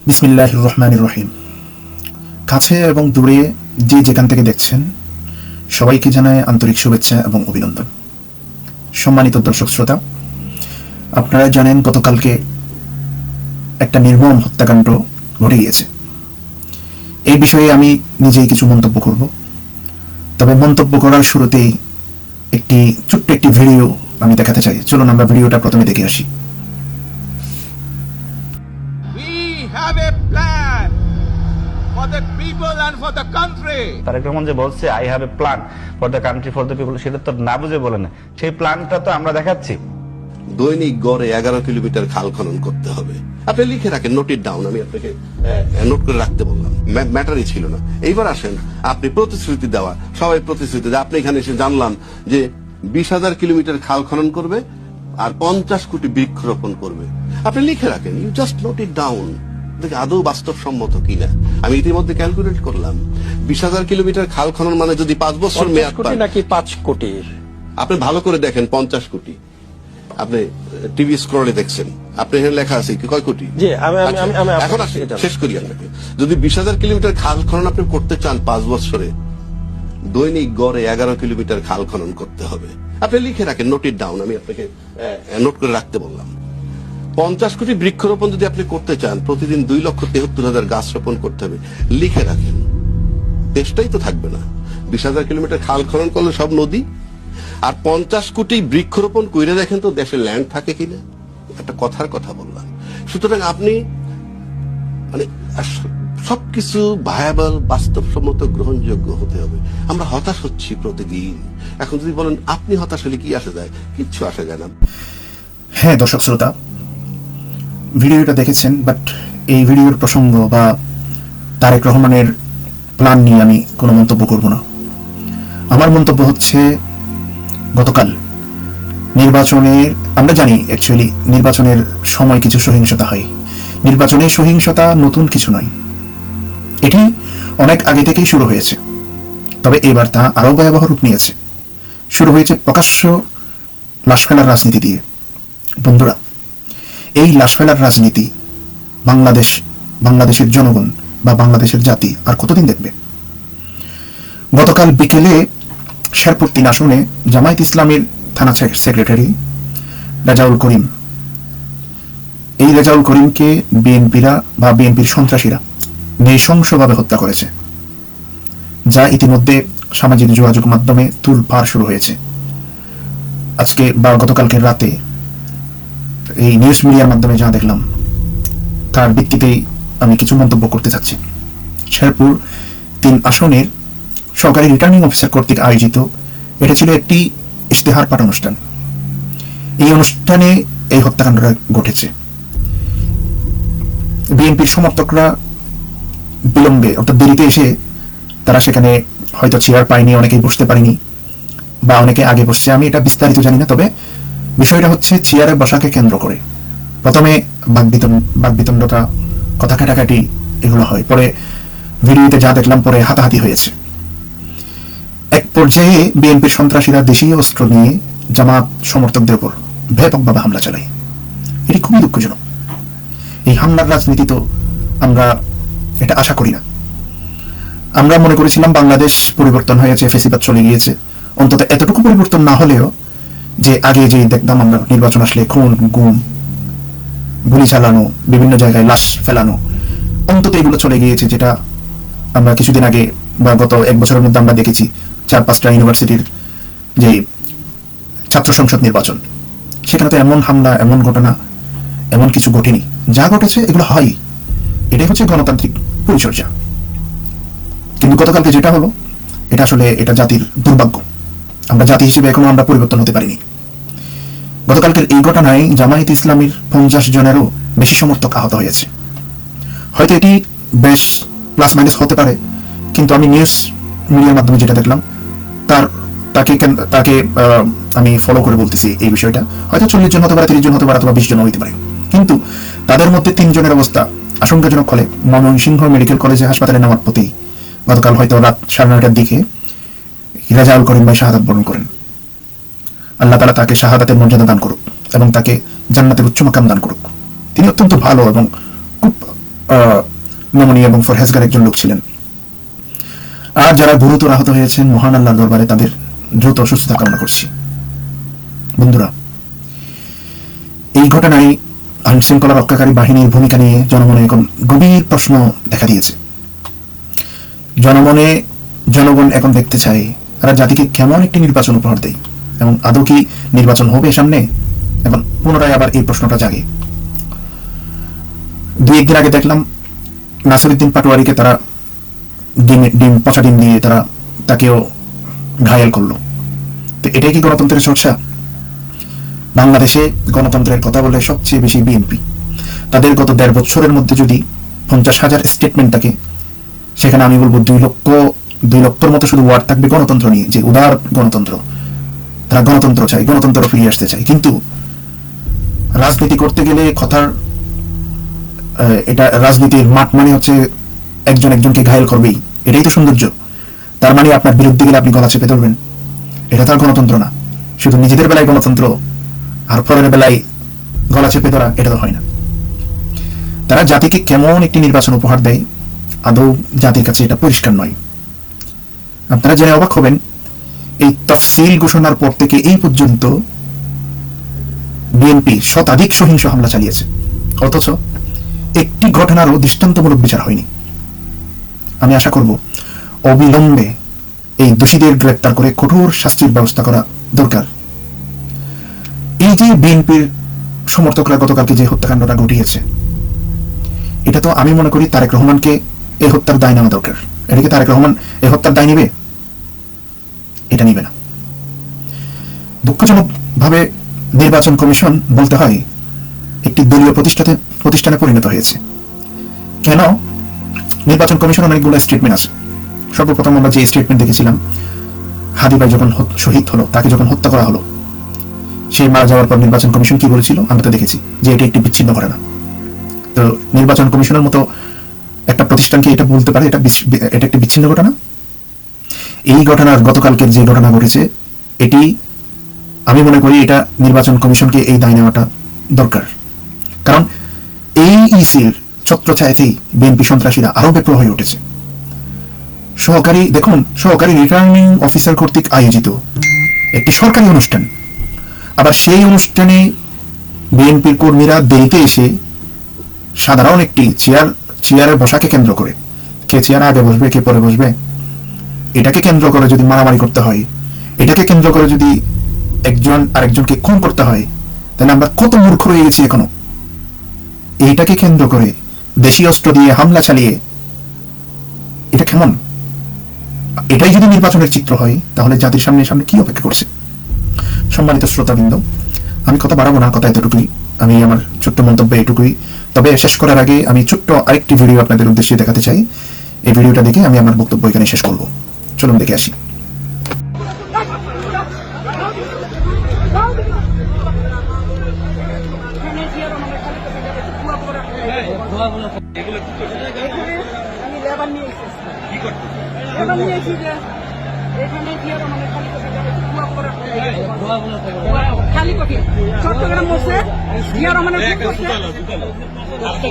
বিসমিল্লাহির রহমানির রহিম। কাছে এবং দূরে যে যেখান থেকে দেখছেন সবাইকে জানায় আন্তরিক শুভেচ্ছা এবং অভিনন্দন। সম্মানিত দর্শক শ্রোতা, আপনারা জানেন গতকালকে একটা নির্মম হত্যাকাণ্ড ঘটে গিয়েছে। এই বিষয়ে আমি নিজেই কিছু মন্তব্য করব, তবে মন্তব্য করার শুরুতেই ছোট্ট একটি ভিডিও আমি দেখাতে চাই। চলুন আমরা ভিডিওটা প্রথমে দেখে আসি। Have a plan for the people and for the country. Tarique Rahman যে বলছে I have a plan for the country for the people, সেটা তো না বুঝে বলে না। সেই প্ল্যানটা তো আমরা দেখাচ্ছি। দৈনিক গড়ে 11 কিলোমিটার খাল খনন করতে হবে। আপনি লিখে রাখেন, নোট ইট ডাউন। আমি আপনাকে নোট করে রাখতে বললাম, ম্যাটারই ছিল না। এইবার আসেন, আপনি প্রতিশ্রুতি দেওয়া, সবাই প্রতিশ্রুতি দেয়। আপনি এখানে এসে জানলাম যে 20,000 কিলোমিটার খাল খনন করবে আর 50 কোটি বৃক্ষরোপণ করবে। আপনি লিখে রাখেন, you just note it down. আদৌ বাস্তবসম্মত কিনা আমি ইতিমধ্যে ক্যালকুলেট করলাম। 20,000 কিলোমিটার খাল খনন মানে যদি 5 বছর মেয়াদ পায়, নাকি 5 কোটি। আপনি ভালো করে দেখেন, 50 কোটি। আপনি টিভি স্ক্রলে দেখছেন, আপনি এখানে লেখা আছে কয় কোটি। এখন আসি, শেষ করি আপনাকে। যদি 20,000 কিলোমিটার খাল খনন আপনি করতে চান 5 বছরে, দৈনিক গড়ে 11 কিলোমিটার খাল খনন করতে হবে। আপনি লিখে রাখেন, নোট ইট ডাউন। আমি আপনাকে নোট করে রাখতে বললাম। 50 কোটি বৃক্ষরোপণ যদি আপনি করতে চান, প্রতিদিন 2,73,000 গাছ রোপণ করতে হবে। লিখে রাখেন, দেশটাই তো থাকবে না। 20,000 কিলোমিটার খাল খনন করলে সব নদী, আর 50 কোটি বৃক্ষরোপণ কইরে দেখেন তো দেশে ল্যান্ড থাকে কিনা। একটা কথার কথা বললাম। সুতরাং আপনি মানে সবকিছু ভায়াবল, বাস্তবসম্মত, গ্রহণযোগ্য হতে হবে। আমরা হতাশ হচ্ছি প্রতিদিন। এখন যদি বলেন আপনি হতাশ হলে কি আসে যায়? কিচ্ছু আসে যায় না। হ্যাঁ দর্শক শ্রোতা, ভিডিওটা দেখেছেন, বাট এই ভিডিওর প্রসঙ্গ বা তারেক রহমানের প্ল্যান নিয়ে আমি কোনো মন্তব্য করব না। আমার মন্তব্য হচ্ছে, গতকাল নির্বাচনের, আমরা জানি অ্যাকচুয়ালি নির্বাচনের সময় কিছু সহিংসতা হয়। নির্বাচনের সহিংসতা নতুন কিছু নয়, এটি অনেক আগে থেকেই শুরু হয়েছে। তবে এবার তা আরো ভয়াবহ রূপ নিয়েছে। শুরু হয়েছে প্রকাশ্য লাশ ফেলার রাজনীতি দিয়ে। বন্ধুরা, এই লাশ ফেলার রাজনীতি বাংলাদেশের জনগণ বা বাংলাদেশের জাতি আর কতদিন দেখবে? গতকাল বিকেলে শেরপুর 3 আসনে জামায়াত ইসলামের থানা সেক্রেটারি রেজাউল করিম, এই রেজাউল করিমকে বিএনপির সন্ত্রাসীরা নৃশংসভাবে হত্যা করেছে, যা ইতিমধ্যে সামাজিক যোগাযোগ মাধ্যমে তোলপাড় শুরু হয়েছে। আজকে বা গতকালকের রাতে এই নিউজ মিডিয়ার মাধ্যমে যা দেখলাম, তার ভিত্তিতেই আমি কিছু মন্তব্য করতে চাচ্ছি। শেরপুর 3 আসনের সরকারি রিটার্নিং অফিসার কর্তৃক আয়োজিত এটা ছিল একটি ইশতেহার পাঠ অনুষ্ঠান। এই অনুষ্ঠানে এই হত্যাকাণ্ডটা ঘটেছে। বিএনপির সমর্থকরা বিলম্বে, অর্থাৎ দেরিতে এসে তারা সেখানে হয়তো চেয়ার পায়নি, অনেকেই বসতে পারেনি বা অনেকে আগে বসছে, আমি এটা বিস্তারিত জানি না। তবে বিষয়টা হচ্ছে চেয়ারে বসাকে কেন্দ্র করে প্রথমে বাকবিতণ্ডতা, কথা কাটাকাটি এগুলো হয়। পরে ভিডিওতে যা দেখলাম, পরে হাতাহাতি হয়েছে। এক পর্যায়ে বিএনপির সন্ত্রাসীরা দেশীয় অস্ত্র নিয়ে জামাত সমর্থকদের উপর ব্যাপকভাবে হামলা চালায়। এটি খুবই দুঃখজনক। এই হামলার রাজনীতি তো আমরা এটা আশা করি না। আমরা মনে করেছিলাম বাংলাদেশ পরিবর্তন হয়েছে, ফেসিবাদ চলে গিয়েছে। অন্তত এতটুকু পরিবর্তন না হলেও, যে আগে যে দেখতাম আমরা নির্বাচন আসলে খুন, গুম, গুলি চালানো, বিভিন্ন জায়গায় লাশ ফেলানো, অন্তত এগুলো চলে গিয়েছে। যেটা আমরা কিছুদিন আগে বা গত 1 বছরের মধ্যে আমরা দেখেছি 4-5টা ইউনিভার্সিটির যে ছাত্র সংসদ নির্বাচন, সেখানে তো এমন হামলা, এমন ঘটনা, এমন কিছু ঘটেনি। যা ঘটেছে এগুলো হয়, এটাই হচ্ছে গণতান্ত্রিক পরিচর্যা। কিন্তু গতকালকে যেটা হলো, এটা আসলে এটা জাতির দুর্ভাগ্য। আমরা জাতি হিসেবে এখনো আমরা পরিবর্তন হতে পারিনি। গতকালকের এই ঘটনায় জামায়াত ইসলামীর 50 জনেরও বেশি সমর্থক আহত হয়েছে। হয়তো এটি বেশ প্লাস মাইনাস হতে পারে, কিন্তু আমি নিউজ মিডিয়ার মাধ্যমে যেটা দেখলাম, তাকে আমি ফলো করে বলতেছি এই বিষয়টা। হয়তো 40 জন হতে পারে, 30 জন হতে পারে, অথবা 20 জন হতে পারে। কিন্তু তাদের মধ্যে 3 জনের অবস্থা আশঙ্কাজনক হলে ময়মনসিংহ মেডিকেল কলেজে হাসপাতালে নেওয়ার পথেই গতকাল হয়তো রাত 9:30টার দিকে রেজাউল করিম ভাই শাহাদাত বরণ করেন। আল্লাহ তাআলা তাকে শাহাদাতের মর্যাদা দান করুক এবং তাকে জান্নাতের উচ্চ মাকাম দান করুক। তিনি অত্যন্ত ভালো এবং খুব নমনী এবং ফরহেজগার একজন লোক ছিলেন। আর যারা গুরুতর আহত হয়েছেন, মহান আল্লাহর দরবারে তাদের দ্রুত সুস্থতা কামনা করছি। বন্ধুরা, এই ঘটনায় আইন শৃঙ্খলা রক্ষাকারী বাহিনীর ভূমিকা নিয়ে জনমনে এখন গভীর প্রশ্ন দেখা দিয়েছে। জনগণ এখন দেখতে চায় তারা জাতিকে কেমন একটি নির্বাচন উপহার দেয় এবং আদৌ কি নির্বাচন হবে সামনে। এখন পুনরায় আবার এই প্রশ্নটা জাগে। 2-1 দিন আগে দেখলাম নাসিরউদ্দিন পাটোয়ারিকে তারা পচা ডিম দিয়ে তাকেও ঘায়েল করলো। তো এটাই কি গণতন্ত্রের চর্চা? বাংলাদেশে গণতন্ত্রের কথা বলে সবচেয়ে বেশি বিএনপি। তাদের গত 1.5 বছরের মধ্যে যদি 50,000 স্টেটমেন্ট থাকে, সেখানে আমি বলবো 2 লক্ষর মতো শুধু ওয়ার্ড থাকবে গণতন্ত্র নিয়ে, যে উদার গণতন্ত্র। তারা গণতন্ত্র চায়, গণতন্ত্র ফিরিয়ে আসতে চায়। কিন্তু রাজনীতি করতে গেলে এটা রাজনীতির মাঠ মানে হচ্ছে একজনকে ঘায়েল করবেই, এটাই তো সৌন্দর্য। তার মানে আপনার বিরুদ্ধে গেলে আপনি গলা চেপে ধরবেন, এটা তো আর গণতন্ত্র না। শুধু নিজেদের বেলায় গণতন্ত্র আর পরের বেলায় গলা চেপে ধরা, এটা তো হয় না। তারা জাতিকে কেমন একটি নির্বাচন উপহার দেয় আদৌ জাতির কাছে এটা পরিষ্কার নয়। আপনারা জেনে অবাক হবেন, এই তফসিল ঘোষণার পর থেকে এই পর্যন্ত বিএনপি শতাধিক সহিংস হামলা চালিয়েছে, অথচ একটি ঘটনারও দৃষ্টান্তমূলক বিচার হয়নি। আমি আশা করব অবিলম্বে এই দোষীদের গ্রেপ্তার করে কঠোর শাস্তির ব্যবস্থা করা দরকার। এই যে বিএনপির সমর্থকরা গতকালকে যে হত্যাকাণ্ডটা ঘটিয়েছে, এটা তো আমি মনে করি তারেক রহমানকে এই হত্যার দায় নেওয়া দরকার। এটা কি তারেক রহমান এই হত্যার দায় নিবে? এটা নিবে না। দুঃখজনক ভাবে নির্বাচন কমিশন বলতে হয় একটি দলীয় প্রতিষ্ঠানে পরিণত হয়েছে। কেন? নির্বাচন কমিশন অনেকগুলো স্টেটমেন্ট আছে। সর্বপ্রথম আমরা যে স্টেটমেন্ট দেখেছিলাম, হাদি ভাই যখন শহীদ হলো, তাকে যখন হত্যা করা হলো, সে মারা যাওয়ার পর নির্বাচন কমিশন কি বলেছিল? আমরা তো দেখেছি যে এটা একটি বিচ্ছিন্ন ঘটনা। তো নির্বাচন কমিশনের মতো একটা প্রতিষ্ঠানকে এটা বলতে পারে এটা একটি বিচ্ছিন্ন ঘটনা? এই ঘটনার গতকালকের যে ঘটনা ঘটেছে, এটি আমি মনে করি এটা নির্বাচন কমিশনকে এই দায় নেওয়াটা দরকার। কারণ এই ইসির ছত্রছায়াতেই বিএনপি সন্ত্রাসীরা আরো ব্যাপক হয়ে উঠেছে। সহকারী রিটার্নিং অফিসার কর্তৃক আয়োজিত একটি সরকারি অনুষ্ঠান, আবার সেই অনুষ্ঠানে বিএনপির কর্মীরা দেরিতে এসে সাধারণ একটি চেয়ারে বসাকে কেন্দ্র করে, কে চেয়ারে আগে বসবে কে পরে বসবে, এটাকে কেন্দ্র করে যদি মারামারি করতে হয়, এটাকে কেন্দ্র করে যদি একজন আরেকজনকে খুন করতে হয়, তাহলে আমরা কত মূর্খ হয়ে গেছি এখনো। এইটাকে কেন্দ্র করে দেশীয় অস্ত্র দিয়ে হামলা চালিয়ে, এটা কেমন? এটাই যদি নির্বাচনের চিত্র হয়, তাহলে জাতির সামনে কি অপেক্ষা করছে? সম্মানিত শ্রোতাবৃন্দ, আমি কথা বাড়াবো না, কথা এতটুকুই। আমি আমার ছোট্ট মন্তব্য এটুকুই। তবে শেষ করার আগে আমি ছোট্ট আরেকটি ভিডিও আপনাদের উদ্দেশ্যে দেখাতে চাই। এই ভিডিওটা দেখে আমি আমার বক্তব্য এখানে শেষ করব। চলুন দেখে আসি। খালি কোটি চট্টগ্রাম বসে জিয়া রহমানের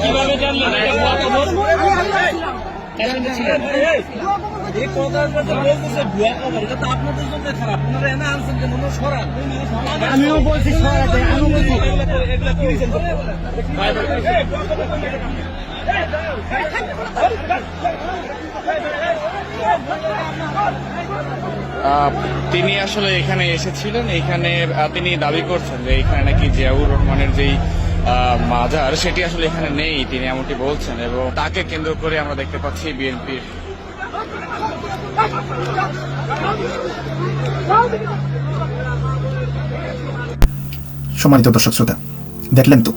কিভাবে জানলেন এই কথা বলতেছে ভুয়া খবর, এটা তো আপনাদের জন্য খারাপ। আপনারা এনে আনছেন যে মনে সরান, আমিও বলছি সরাতে, আমিও বলছি এগুলা কি রিজন করতে তিনি আসলে এখানে এসেছিলেন। এখানে তিনি দাবি করছেন যে এখানে নাকি জিয়াউর রহমানের যেই মাজার সেটি আসলে এখানে নেই, তিনি এমনটি বলছেন। এবং তাকে কেন্দ্র করে আমরা দেখতে পাচ্ছি বিএনপির সম্মানিত দর্শক শ্রোতা, দেখলেন তো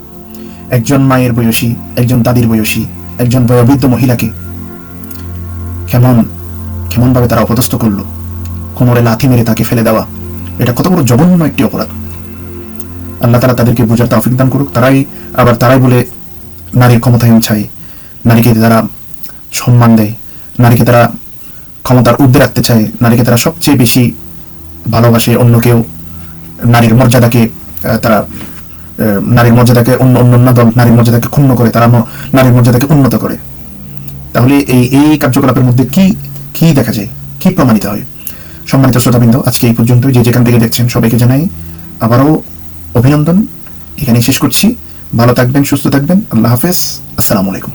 একজন মায়ের বয়সী, একজন দাদির বয়সী, একজন বয়োবৃদ্ধ মহিলাকে কেমন ভাবে তারা অপদস্থ করলো, কোমরে লাথি মেরে তাকে ফেলে দেওয়া। এটা কত বড় জঘন্য একটি অপরাধ। আল্লাহ তাআলা তাদেরকে বুঝার তৌফিক দান করুক। তারাই বলে নারীর ক্ষমতায়ন চায়, নারীকে তারা সম্মান দেয়, নারীকে তারা ক্ষমতার ঊর্ধ্বে রাখতে চায়, নারীকে তারা সবচেয়ে বেশি ভালোবাসে, অন্য কেউ নারীর মর্যাদাকে তারা নারীর মর্যাদাকে অন্য দল নারীর মর্যাদাকে ক্ষুণ্ণ করে, তারা নারীর মর্যাদাকে উন্নত করে, তাহলে এই কার্যকলাপের মধ্যে কি দেখা যায়, কি প্রমাণিত হয়? সম্মানিত শ্রোতাবৃন্দ, আজকে এই পর্যন্ত যে যেখান থেকে দেখছেন সবাইকে জানাই আবারও অভিনন্দন। এখানেই শেষ করছি। ভালো থাকবেন, সুস্থ থাকবেন। আল্লাহ হাফেজ। আসসালামু আলাইকুম।